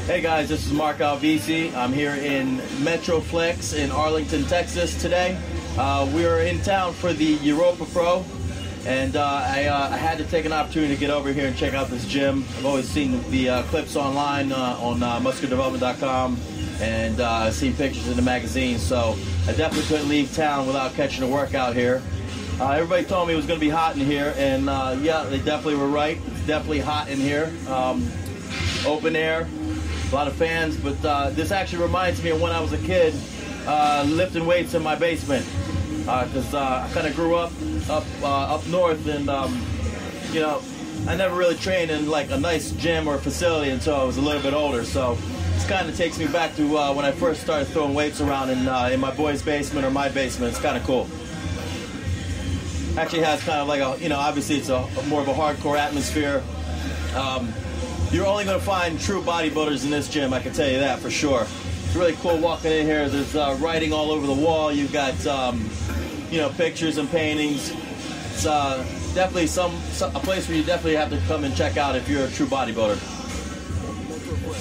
Hey guys, this is Marc Alvisi. I'm here in MetroFlex in Arlington, Texas today. We are in town for the Europa Pro, and I had to take an opportunity to get over here and check out this gym. I've always seen the clips online on musculardevelopment.com and seen pictures in the magazine, so I definitely couldn't leave town without catching a workout here. Everybody told me it was going to be hot in here, and yeah, they definitely were right. It's definitely hot in here. Open air. A lot of fans, but this actually reminds me of when I was a kid lifting weights in my basement, because I kind of grew up north, and you know, I never really trained in like a nice gym or facility until I was a little bit older. So this kind of takes me back to when I first started throwing weights around in my boy's basement or my basement. It's kind of cool. Actually has kind of like a, you know, obviously it's a more of a hardcore atmosphere. You're only going to find true bodybuilders in this gym, I can tell you that for sure. It's really cool walking in here. There's writing all over the wall. You've got, you know, pictures and paintings. It's definitely a place where you definitely have to come and check out if you're a true bodybuilder.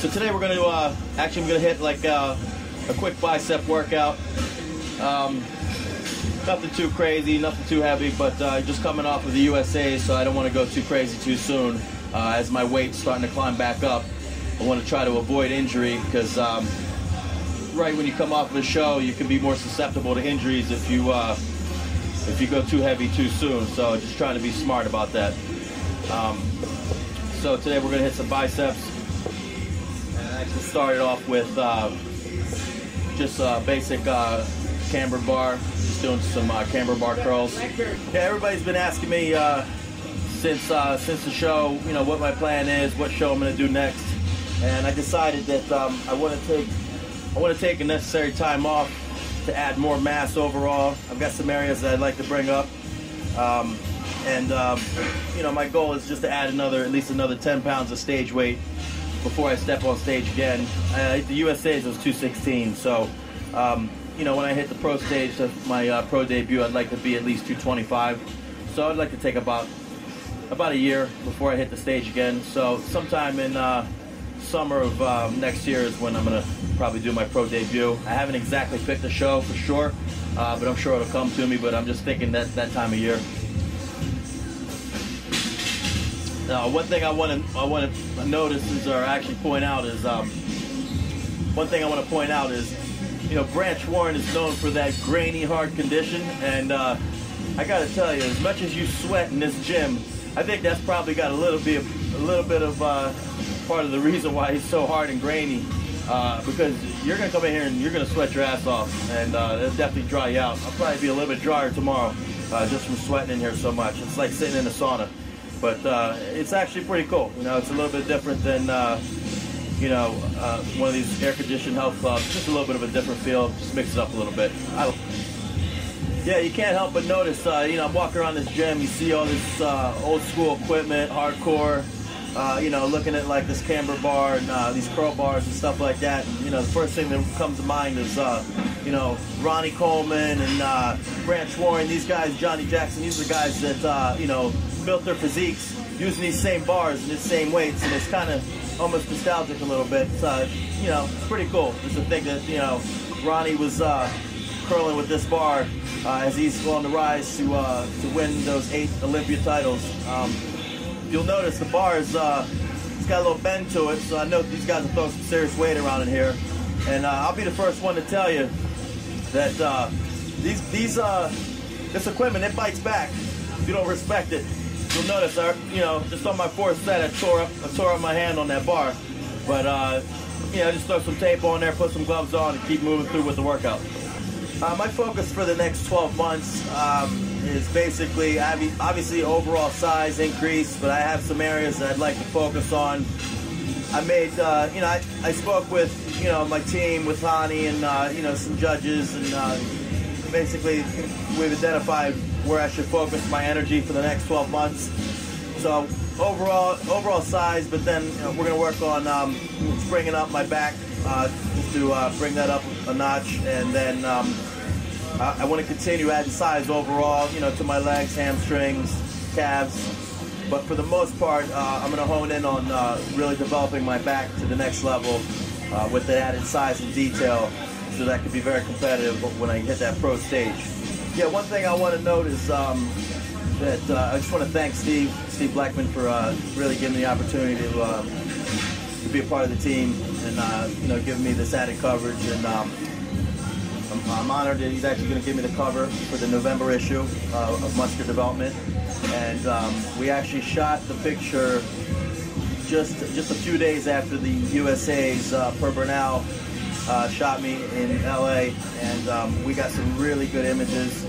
So today we're going to, actually I'm going to hit like a quick bicep workout. Nothing too crazy, nothing too heavy, but just coming off of the USA, so I don't want to go too crazy too soon. As my weight's starting to climb back up, I want to try to avoid injury, because right when you come off of a show, you can be more susceptible to injuries if you go too heavy too soon. So just trying to be smart about that. So today we're going to hit some biceps, and I actually started off with just basic camber bar, just doing some camber bar curls. Yeah, everybody's been asking me since the show, you know, what my plan is, what show I'm going to do next, and I decided that I want to take a necessary time off to add more mass overall. I've got some areas that I'd like to bring up, and you know, my goal is just to add at least another 10 pounds of stage weight before I step on stage again. The USA's was 216, so you know, when I hit the pro stage, my pro debut, I'd like to be at least 225. So I'd like to take about a year before I hit the stage again. So sometime in summer of next year is when I'm going to probably do my pro debut. I haven't exactly picked a show for sure, but I'm sure it'll come to me, but I'm just thinking that time of year. Now, one thing I want to notice or actually point out is, you know, Branch Warren is known for that grainy, hard condition, and I got to tell you, as much as you sweat in this gym, I think that's probably got a little bit of part of the reason why he's so hard and grainy, because you're going to come in here and you're going to sweat your ass off, and it'll definitely dry you out. I'll probably be a little bit drier tomorrow just from sweating in here so much. It's like sitting in a sauna, but it's actually pretty cool. You know, it's a little bit different than you know, one of these air-conditioned health clubs. Just a little bit of a different feel. Just mix it up a little bit. Yeah, you can't help but notice, you know, I'm walking around this gym, you see all this old school equipment, hardcore, you know, looking at like this camber bar and these curl bars and stuff like that. And, you know, the first thing that comes to mind is, you know, Ronnie Coleman and Branch Warren, these guys, Johnny Jackson, these are the guys that, you know, built their physiques using these same bars and these same weights, and it's kind of almost nostalgic a little bit. You know, it's pretty cool just to think that, you know, Ronnie was curling with this bar as he's on the rise to win those 8 Olympia titles. You'll notice the bar is it's got a little bend to it, so I know these guys will throw some serious weight around in here. And I'll be the first one to tell you that this equipment, it bites back if you don't respect it. You'll notice, you know, just on my 4th set, I tore up my hand on that bar, but you know, just throw some tape on there, put some gloves on, and keep moving through with the workout. My focus for the next 12 months is basically, obviously, overall size increase, but I have some areas that I'd like to focus on. I made, you know, I spoke with, you know, my team, with Hani and, you know, some judges, and basically we've identified where I should focus my energy for the next 12 months. So overall size, but then, you know, we're going to work on bringing up my back to bring that up a notch, and then I want to continue adding size overall, you know, to my legs, hamstrings, calves, But for the most part, I'm going to hone in on really developing my back to the next level with the added size and detail, so that I can be very competitive when I hit that pro stage. Yeah, one thing I want to note is that I just want to thank Steve Blackman for really giving me the opportunity to be a part of the team and you know, giving me this added coverage. And I'm honored that he's actually going to give me the cover for the November issue of Muscular Development. And we actually shot the picture just a few days after the USA's Per Bernal shot me in LA, and we got some really good images,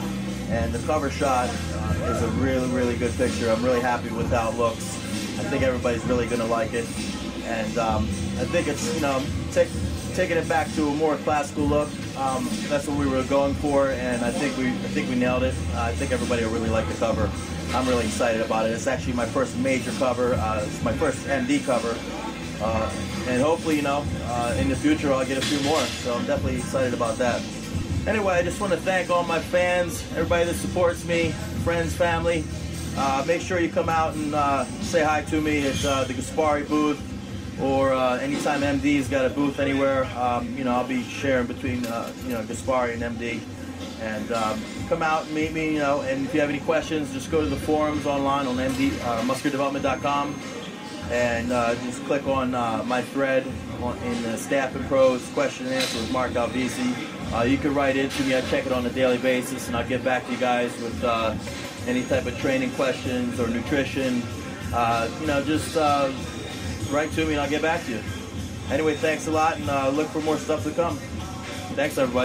and the cover shot is a really good picture. I'm really happy with how it looks. I think everybody's really going to like it, and I think it's, you know, taking it back to a more classical look. That's what we were going for, and I think we nailed it. I think everybody will really like the cover. I'm really excited about it. It's actually my first major cover. It's my first MD cover. And hopefully, you know, in the future I'll get a few more. So I'm definitely excited about that. Anyway, I just want to thank all my fans, everybody that supports me, friends, family. Make sure you come out and say hi to me at the Gaspari booth, or anytime MD's got a booth anywhere. You know, I'll be sharing between you know, Gaspari and MD. And come out and meet me, you know, and if you have any questions, just go to the forums online on musculardevelopment.com and just click on my thread in the Staff and Pros question and answer with Marc Alvisi. You can write into me. I check it on a daily basis, and I'll get back to you guys with any type of training questions or nutrition. You know, just write to me and I'll get back to you. Anyway, thanks a lot, and look for more stuff to come. Thanks, everybody.